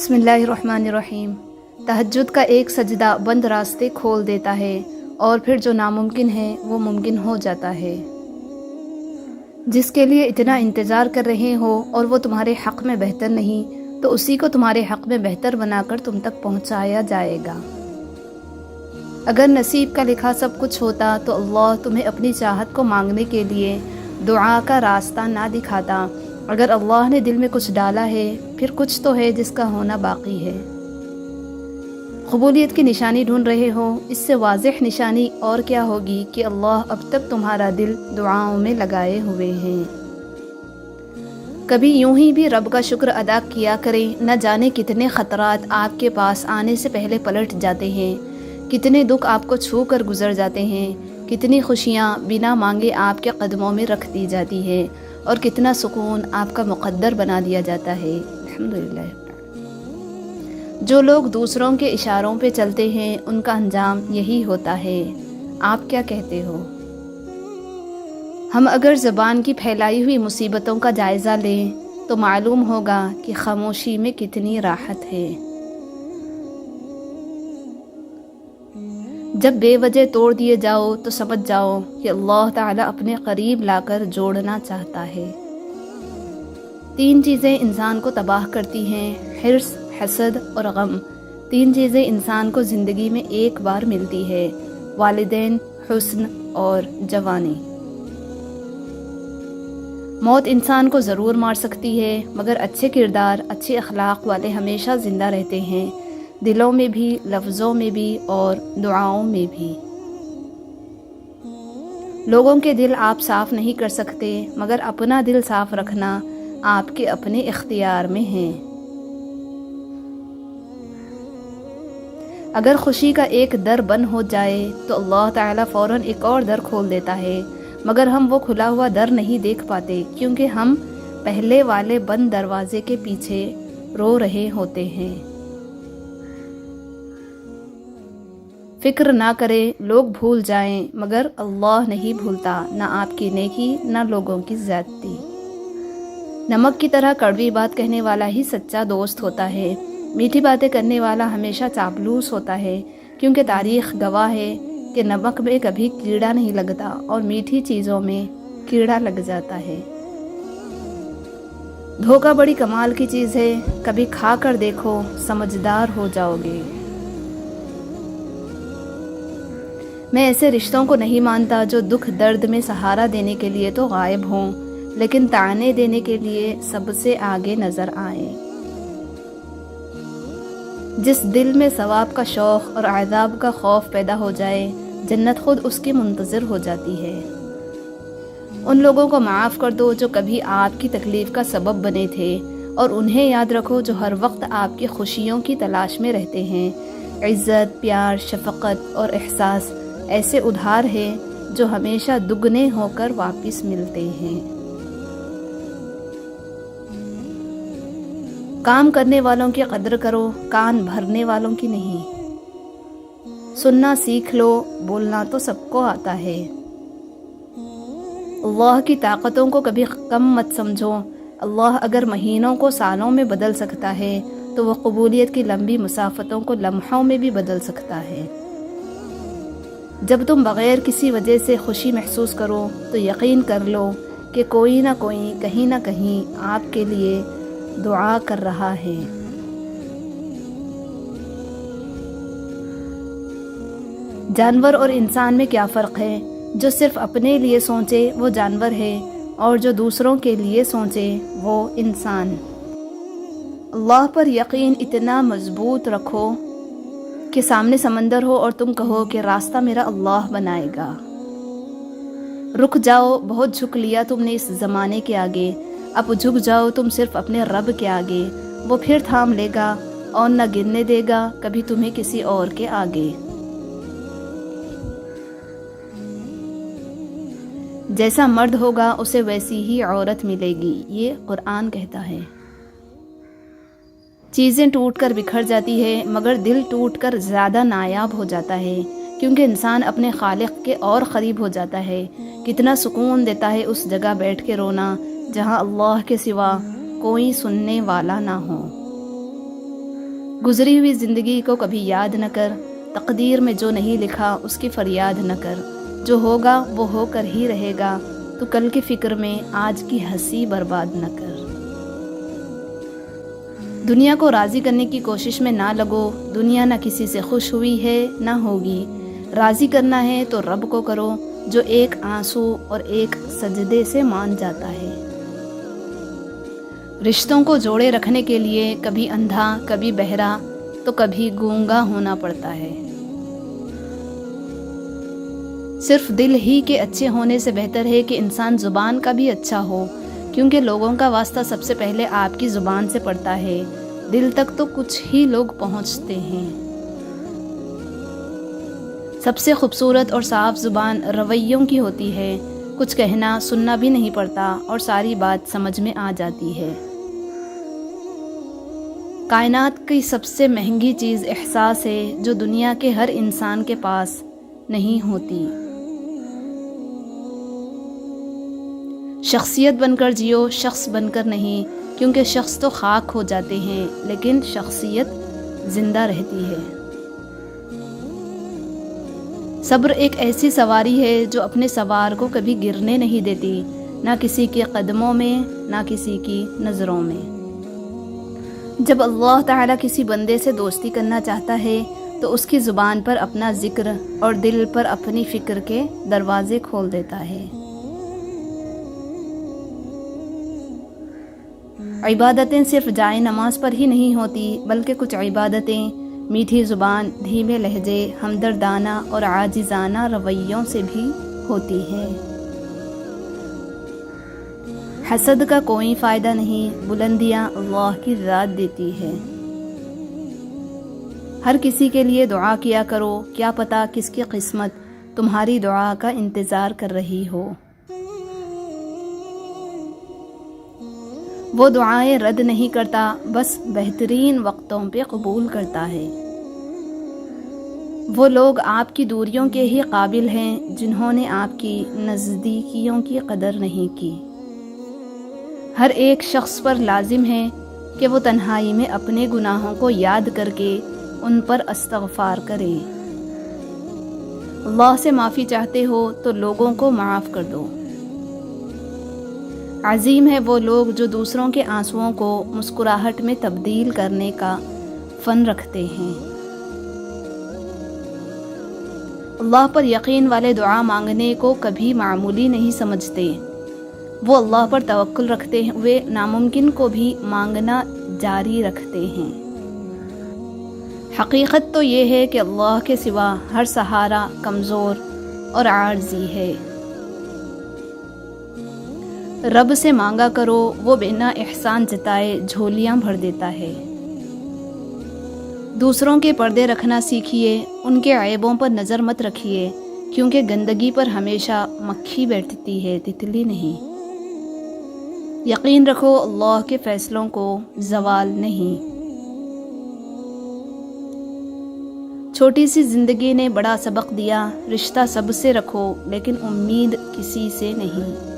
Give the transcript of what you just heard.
بسم اللہ الرحمن الرحیم۔ تہجد کا ایک سجدہ بند راستے کھول دیتا ہے اور پھر جو ناممکن ہے وہ ممکن ہو جاتا ہے۔ جس کے لیے اتنا انتظار کر رہے ہو اور وہ تمہارے حق میں بہتر نہیں تو اسی کو تمہارے حق میں بہتر بنا کر تم تک پہنچایا جائے گا۔ اگر نصیب کا لکھا سب کچھ ہوتا تو اللہ تمہیں اپنی چاہت کو مانگنے کے لیے دعا کا راستہ نہ دکھاتا۔ اگر اللہ نے دل میں کچھ ڈالا ہے پھر کچھ تو ہے جس کا ہونا باقی ہے۔ قبولیت کی نشانی ڈھونڈ رہے ہو، اس سے واضح نشانی اور کیا ہوگی کہ اللہ اب تک تمہارا دل دعاؤں میں لگائے ہوئے ہیں۔ کبھی یوں ہی بھی رب کا شکر ادا کیا کریں، نہ جانے کتنے خطرات آپ کے پاس آنے سے پہلے پلٹ جاتے ہیں، کتنے دکھ آپ کو چھو کر گزر جاتے ہیں، کتنی خوشیاں بنا مانگے آپ کے قدموں میں رکھ دی جاتی ہے اور کتنا سکون آپ کا مقدر بنا دیا جاتا ہے۔ الحمدللہ۔ جو لوگ دوسروں کے اشاروں پہ چلتے ہیں ان کا انجام یہی ہوتا ہے۔ آپ کیا کہتے ہو؟ ہم اگر زبان کی پھیلائی ہوئی مصیبتوں کا جائزہ لیں تو معلوم ہوگا کہ خاموشی میں کتنی راحت ہے۔ جب بے وجہ توڑ دیے جاؤ تو سمجھ جاؤ کہ اللہ تعالیٰ اپنے قریب لا کر جوڑنا چاہتا ہے۔ 3 چیزیں انسان کو تباہ کرتی ہیں: حرص، حسد اور غم۔ 3 چیزیں انسان کو زندگی میں ایک بار ملتی ہے: والدین، حسن اور جوانی۔ موت انسان کو ضرور مار سکتی ہے مگر اچھے کردار، اچھے اخلاق والے ہمیشہ زندہ رہتے ہیں، دلوں میں بھی، لفظوں میں بھی اور دعاؤں میں بھی۔ لوگوں کے دل آپ صاف نہیں کر سکتے مگر اپنا دل صاف رکھنا آپ کے اپنے اختیار میں ہے۔ اگر خوشی کا ایک در بند ہو جائے تو اللہ تعالیٰ فوراً ایک اور در کھول دیتا ہے، مگر ہم وہ کھلا ہوا در نہیں دیکھ پاتے کیونکہ ہم پہلے والے بند دروازے کے پیچھے رو رہے ہوتے ہیں۔ فکر نہ کرے لوگ بھول جائیں مگر اللہ نہیں بھولتا، نہ آپ کی نیکی نہ لوگوں کی زیادتی۔ نمک کی طرح کڑوی بات کہنے والا ہی سچا دوست ہوتا ہے، میٹھی باتیں کرنے والا ہمیشہ چاپلوس ہوتا ہے، کیونکہ تاریخ گواہ ہے کہ نمک میں کبھی کیڑا نہیں لگتا اور میٹھی چیزوں میں کیڑا لگ جاتا ہے۔ دھوکہ بڑی کمال کی چیز ہے، کبھی کھا کر دیکھو، سمجھدار ہو جاؤ گے۔ میں ایسے رشتوں کو نہیں مانتا جو دکھ درد میں سہارا دینے کے لیے تو غائب ہوں لیکن طعنے دینے کے لیے سب سے آگے نظر آئیں۔ جس دل میں ثواب کا شوق اور عذاب کا خوف پیدا ہو جائے جنت خود اس کی منتظر ہو جاتی ہے۔ ان لوگوں کو معاف کر دو جو کبھی آپ کی تکلیف کا سبب بنے تھے اور انہیں یاد رکھو جو ہر وقت آپ کی خوشیوں کی تلاش میں رہتے ہیں۔ عزت، پیار، شفقت اور احساس ایسے ادھار ہیں جو ہمیشہ دگنے ہو کر واپس ملتے ہیں۔ کام کرنے والوں کی قدر کرو، کان بھرنے والوں کی نہیں۔ سننا سیکھ لو، بولنا تو سب کو آتا ہے۔ اللہ کی طاقتوں کو کبھی کم مت سمجھو، اللہ اگر مہینوں کو سالوں میں بدل سکتا ہے تو وہ قبولیت کی لمبی مسافتوں کو لمحوں میں بھی بدل سکتا ہے۔ جب تم بغیر کسی وجہ سے خوشی محسوس کرو تو یقین کر لو کہ کوئی نہ کوئی کہیں نہ کہیں آپ کے لیے دعا کر رہا ہے۔ جانور اور انسان میں کیا فرق ہے؟ جو صرف اپنے لیے سوچے وہ جانور ہے اور جو دوسروں کے لیے سوچے وہ انسان۔ اللہ پر یقین اتنا مضبوط رکھو کہ سامنے سمندر ہو اور تم کہو کہ راستہ میرا اللہ بنائے گا۔ رک جاؤ، بہت جھک لیا تم نے اس زمانے کے آگے، اب جھک جاؤ تم صرف اپنے رب کے آگے، وہ پھر تھام لے گا اور نہ گرنے دے گا کبھی تمہیں کسی اور کے آگے۔ جیسا مرد ہوگا اسے ویسی ہی عورت ملے گی، یہ قرآن کہتا ہے۔ چیزیں ٹوٹ کر بکھر جاتی ہے مگر دل ٹوٹ کر زیادہ نایاب ہو جاتا ہے، کیونکہ انسان اپنے خالق کے اور قریب ہو جاتا ہے۔ کتنا سکون دیتا ہے اس جگہ بیٹھ کے رونا جہاں اللہ کے سوا کوئی سننے والا نہ ہو۔ گزری ہوئی زندگی کو کبھی یاد نہ کر، تقدیر میں جو نہیں لکھا اس کی فریاد نہ کر، جو ہوگا وہ ہو کر ہی رہے گا، تو کل کی فکر میں آج کی ہنسی برباد نہ کر۔ دنیا کو راضی کرنے کی کوشش میں نہ لگو، دنیا نہ کسی سے خوش ہوئی ہے نہ ہوگی، راضی کرنا ہے تو رب کو کرو جو ایک آنسو اور ایک سجدے سے مان جاتا ہے۔ رشتوں کو جوڑے رکھنے کے لیے کبھی اندھا، کبھی بہرا، تو کبھی گونگا ہونا پڑتا ہے۔ صرف دل ہی کے اچھے ہونے سے بہتر ہے کہ انسان زبان کا بھی اچھا ہو، کیونکہ لوگوں کا واسطہ سب سے پہلے آپ کی زبان سے پڑتا ہے، دل تک تو کچھ ہی لوگ پہنچتے ہیں۔ سب سے خوبصورت اور صاف زبان رویوں کی ہوتی ہے، کچھ کہنا سننا بھی نہیں پڑتا اور ساری بات سمجھ میں آ جاتی ہے۔ کائنات کی سب سے مہنگی چیز احساس ہے، جو دنیا کے ہر انسان کے پاس نہیں ہوتی۔ شخصیت بن کر جیو، شخص بن کر نہیں، کیونکہ شخص تو خاک ہو جاتے ہیں لیکن شخصیت زندہ رہتی ہے۔ صبر ایک ایسی سواری ہے جو اپنے سوار کو کبھی گرنے نہیں دیتی، نہ کسی کے قدموں میں نہ کسی کی نظروں میں۔ جب اللہ تعالیٰ کسی بندے سے دوستی کرنا چاہتا ہے تو اس کی زبان پر اپنا ذکر اور دل پر اپنی فکر کے دروازے کھول دیتا ہے۔ عبادتیں صرف جائے نماز پر ہی نہیں ہوتی، بلکہ کچھ عبادتیں میٹھی زبان، دھیمے لہجے، ہمدردانہ اور عاجزانہ رویوں سے بھی ہوتی ہیں۔ حسد کا کوئی فائدہ نہیں، بلندیاں اللہ کی ذات دیتی ہے۔ ہر کسی کے لیے دعا کیا کرو، کیا پتہ کس کی قسمت تمہاری دعا کا انتظار کر رہی ہو۔ وہ دعائیں رد نہیں کرتا، بس بہترین وقتوں پہ قبول کرتا ہے۔ وہ لوگ آپ کی دوریوں کے ہی قابل ہیں جنہوں نے آپ کی نزدیکیوں کی قدر نہیں کی۔ ہر ایک شخص پر لازم ہے کہ وہ تنہائی میں اپنے گناہوں کو یاد کر کے ان پر استغفار کرے۔ اللہ سے معافی چاہتے ہو تو لوگوں کو معاف کر دو۔ عظیم ہے وہ لوگ جو دوسروں کے آنسوؤں کو مسکراہٹ میں تبدیل کرنے کا فن رکھتے ہیں۔ اللہ پر یقین والے دعا مانگنے کو کبھی معمولی نہیں سمجھتے، وہ اللہ پر توکل رکھتے ہوئے ناممکن کو بھی مانگنا جاری رکھتے ہیں۔ حقیقت تو یہ ہے کہ اللہ کے سوا ہر سہارا کمزور اور عارضی ہے۔ رب سے مانگا کرو، وہ بنا احسان جتائے جھولیاں بھر دیتا ہے۔ دوسروں کے پردے رکھنا سیکھیے، ان کے عیبوں پر نظر مت رکھیے، کیونکہ گندگی پر ہمیشہ مکھی بیٹھتی ہے، تتلی نہیں۔ یقین رکھو اللہ کے فیصلوں کو زوال نہیں۔ چھوٹی سی زندگی نے بڑا سبق دیا، رشتہ سب سے رکھو لیکن امید کسی سے نہیں۔